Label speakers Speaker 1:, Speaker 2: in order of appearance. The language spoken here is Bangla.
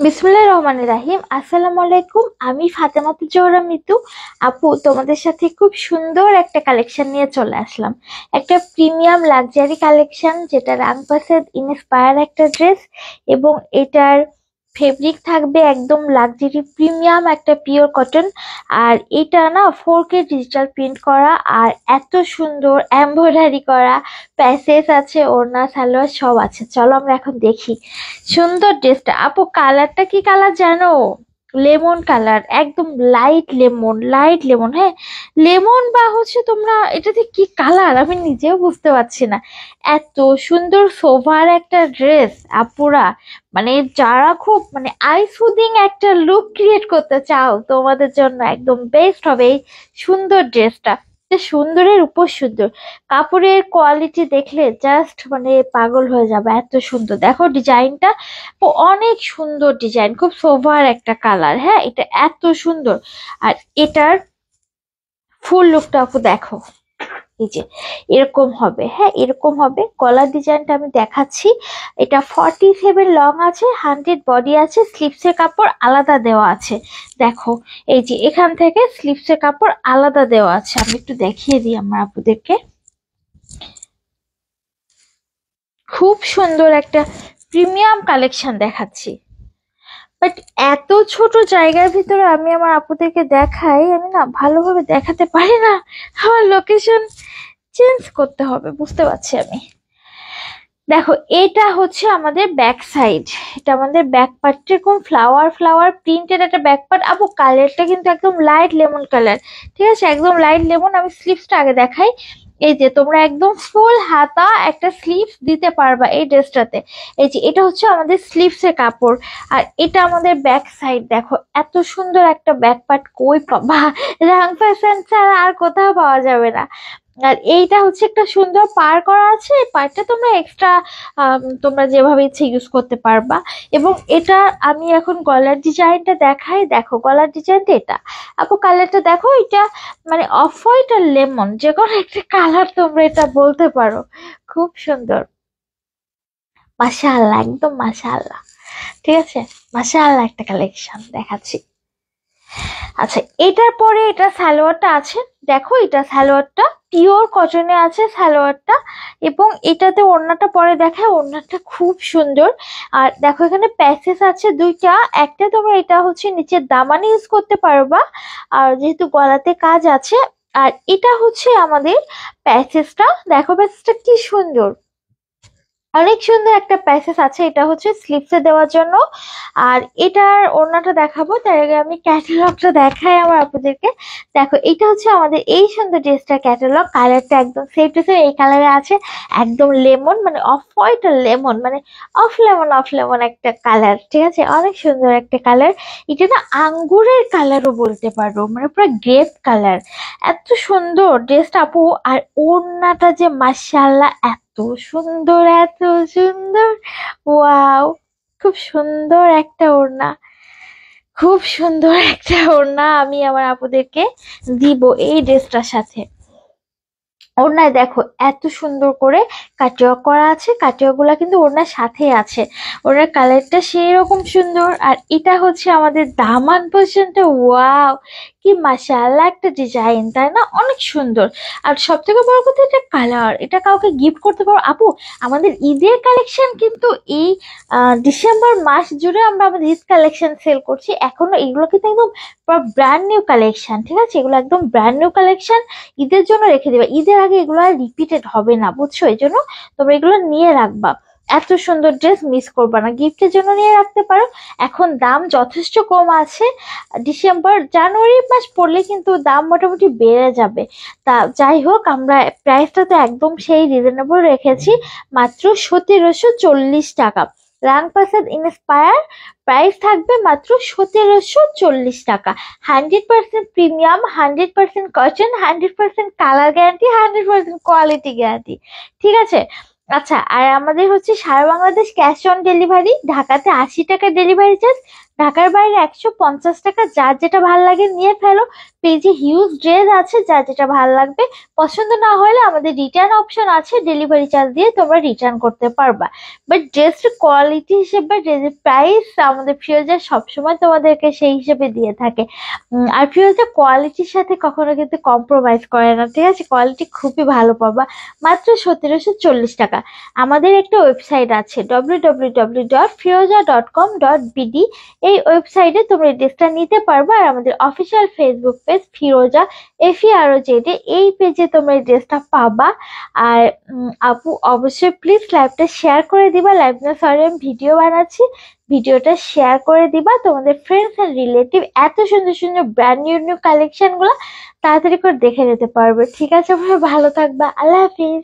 Speaker 1: বিসমিল্লাহির রহমানির রাহিম। আসসালামু আলাইকুম। আমি ফাতেমাতু জোহরা মিতু। আপু, তোমাদের সাথে খুব সুন্দর একটা কালেকশন নিয়ে চলে আসলাম। একটা প্রিমিয়াম লাক্সারি কালেকশন, যেটা রাংপাসের ইন্সপায়ার একটা ড্রেস, এবং এটার ফেব্রিক থাকবে একদম লাক্সারি প্রিমিয়াম একটা পিওর কটন। আর এটা না 4K ডিজিটাল প্রিন্ট করা, আর এত সুন্দর এমব্রয়ডারি করা, প্যাসেজ আছে, ওড়না সালোয়ার সব আছে। চলো আমরা এখন দেখি সুন্দর ড্রেসটা। আপু, কালারটা কি কালার জানো? লেমন কালার, একদম লাইট লেমন, লাইট লেমন। হ্যাঁ, লেমন বা হচ্ছে তোমরা এটাতে কি কালার আমি নিজেও বুঝতে পারছি না। এত সুন্দর সোভার একটা ড্রেস আপুরা, মানে যারা খুব মানে আই সুদিং একটা লুক ক্রিয়েট করতে চাও, তোমাদের জন্য একদম বেস্ট হবে এই সুন্দর ড্রেসটা। সুন্দরের উপর সুন্দর, কাপড়ের কোয়ালিটি দেখলে জাস্ট মানে পাগল হয়ে যাবে, এত সুন্দর। দেখো ডিজাইনটা, অনেক সুন্দর ডিজাইন, খুব সোভার একটা কালার। হ্যাঁ, এটা এত সুন্দর। আর এটার ফুল লুকটা আপু দেখো, এই যে এরকম হবে। হ্যাঁ, এরকম হবে। গলার ডিজাইনটা আমি দেখাচ্ছি। এটা 47 লং আছে, 100 বডি আছে, স্লিপসের কাপড় আলাদা দেওয়া আছে। দেখো, এই যে এখান থেকে স্লিপসের কাপড় আলাদা দেওয়া আছে। আমি একটু দেখিয়ে দিই আমার আপুদেরকে। খুব সুন্দর একটা প্রিমিয়াম কালেকশন দেখাচ্ছি, বাট এত ছোট জায়গার ভিতরে আমি আমার আপুদেরকে দেখাই, আমি না ভালোভাবে দেখাতে পারি না। আমার লোকেশন চেঞ্জ করতে হবে, বুঝতে পারছি আমি। দেখো, এটা হচ্ছে আমাদের ব্যাক সাইড। এটা আমাদের ব্যাক পার্ট, এরকম ফ্লাওয়ার ফ্লাওয়ার প্রিন্টেড একটা ব্যাক পার্ট। আপু, কালারটা কিন্তু একদম লাইট লেমন কালার, ঠিক আছে, একদম লাইট লেমন। আমি স্লিভসটা আগে দেখাই। এই যে তোমরা একদম ফুল হাতা একটা স্লিভস দিতে পারবা এই ড্রেসটাতে। এই যে এটা হচ্ছে আমাদের স্লিভসের কাপড়, আর এটা আমাদের ব্যাক সাইড। দেখো, এত সুন্দর একটা ব্যাক পার্ট কই পাবা, রাং ফ্যাশন ছাড়া আর কোথাও পাওয়া যাবে না। আর এইটা হচ্ছে একটা সুন্দর পার করা আছে, এই পারটা তোমরা এক্সট্রা তোমরা যেভাবে ইচ্ছে ইউজ করতে পারবা। এবং এটা আমি এখন গলার ডিজাইনটা দেখাই। দেখো গলার ডিজাইনটা এটা। আপু, কালারটা দেখো, এটা মানে অফ হোয়াইট আর লেমন, যে কোনো একটা কালার তোমরা এটা বলতে পারো। খুব সুন্দর, মাশাআল্লাহ, একদম মাশাআল্লাহ। ঠিক আছে, মাশাআল্লাহ একটা কালেকশন দেখাচ্ছি। আচ্ছা, এটার পরে এটা সালোয়ারটা আছে। দেখো, এটা সালোয়ারটা পিওর কটনে আছে সালোয়ারটা, এবং এটাতে ওড়নাটা পরে দেখায়। ওড়নাটা খুব সুন্দর। আর দেখো, এখানে প্যাচেস আছে দুইটা। একটা তোমরা এটা হচ্ছে নিচের দামানে ইউজ করতে পারবা, আর যেহেতু গলাতে কাজ আছে। আর এটা হচ্ছে আমাদের প্যাচেসটা। দেখো প্যাচেসটা কি সুন্দর, অনেক সুন্দর একটা প্যাসেজ আছে। এটা হচ্ছে স্লিপসে দেওয়ার জন্য। আর এটার ওড়নাটা দেখাবো, তার আগে আমি ক্যাটালগটা দেখাই আমার আপনাদেরকে। দেখো, এটা হচ্ছে আমাদের এই সুন্দর ড্রেসটা ক্যাটালগ। কালারটা একদম সেম টু সেম এই কালারে আছে, একদম লেমন, মানে অফ হোয়াইট আর লেমন, মানে অফ লেমন অফ লেমন একটা কালার। ঠিক আছে, অনেক সুন্দর একটা কালার। এটা না আঙ্গুরের কালারও বলতে পারো, মানে পুরো গ্রেপ কালার। এত সুন্দর ড্রেসটা আপু। আর ওড়নাটা যে মাশাআল্লাহ, এত সুন্দর, এত সুন্দর। ওয়াও, খুব সুন্দর একটা ওড়না, খুব সুন্দর একটা ওড়না আমি আমার আপুদেরকে দিব এই ড্রেসটার সাথে। ওড়নায় দেখো এত সুন্দর করে কাটিওয়া করা আছে, কাটিওয়া গুলা কিন্তু ওড়নার সাথে আছে। ওড়নার কালারটা সেই রকম সুন্দর। আর এটা হচ্ছে আমাদের দামান পর্যন্ত। ওয়াও, কি মাশাআল্লাহ একটা ডিজাইন, তাই না? অনেক সুন্দর। আর সব থেকে বড় কথা, এটা কালার, এটা কাউকে গিফট করতে পারো। আপু, আমাদের ঈদের কালেকশন কিন্তু এই ডিসেম্বর মাস জুড়ে আমরা আমাদের ঈদ কালেকশন সেল করছি। এখনো এগুলো কিন্তু একদম ব্র্যান্ড নিউ কালেকশন, ঠিক আছে, এগুলো একদম ব্র্যান্ড নিউ কালেকশন। ঈদের জন্য রেখে দিবা, ঈদের আগে এগুলো আর রিপিটেড হবে না, বুঝছো? এই জন্য তোমরা এগুলো নিয়ে রাখবা। এত সুন্দর ড্রেস মিস করবা না, গিফটের জন্য নিয়ে রাখতে পারো। এখন দাম যথেষ্ট কম আছে। ডিসেম্বর জানুয়ারি মাস পড়লে কিন্তু দাম মোটামুটি বেড়ে যাবে। তা যাই হোক, আমরা প্রাইসটা তো একদম সেই রিজনেবল রেখেছি, মাত্র 1740 টাকা। রাংপাসাদ ইন্সপায়ার প্রাইস থাকবে মাত্র 1740 টাকা। 100% premium, 100% cotton, 100% colour guarantee, 100% quality guarantee. ঠিক আছে। আচ্ছা, আর আমাদের হচ্ছে সারা বাংলাদেশ ক্যাশ অন ডেলিভারি। ঢাকাতে 80 টাকা ডেলিভারি চার্জ, ঢাকার বাইরে 150 টাকা। যার যেটা ভালো লাগে নিয়ে ফেলো। পেজে হিউজ ড্রেস আছে, যার যেটা ভালো লাগবে। পছন্দ না হলে আমাদের রিটার্ন অপশন আছে, ডেলিভারি চার্জ দিয়ে তোমরা রিটার্ন করতে পারবা। বাট ড্রেসের কোয়ালিটি হিসেবে ড্রেসের প্রাইস আমাদের ফিরোজা সবসময় তোমাদেরকে সেই হিসেবে দিয়ে থাকে। আর ফিরোজা কোয়ালিটির সাথে কখনো কিন্তু কম্প্রোমাইজ করে না, ঠিক আছে? কোয়ালিটি খুবই ভালো পাবা, মাত্র 1740 টাকা। আমাদের একটা ওয়েবসাইট আছে www.firoza.com.bd। এই ওয়েবসাইটে তোমরা এই ড্রেসটা নিতে পারবে। আর আমাদের অফিসিয়াল ফেসবুক পেজ ফিরোজা FEROZ, এই পেজে তোমরা এই ড্রেসটা পাবা। আর আপু অবশ্যই প্লিজ লাইভটা শেয়ার করে দিবা। লাইভ না, সরি, আমি ভিডিও বানাচ্ছি। ভিডিওটা শেয়ার করে দিবা তোমাদের ফ্রেন্ডস এন্ড রিলেটিভ। এত সুন্দর সুন্দর ব্র্যান্ড নিউ নিউ কালেকশন গুলো তাড়াতাড়ি করে দেখে নিতে পারবে, ঠিক আছে? ভালো থাকবা, আল্লাহ হাফিজ।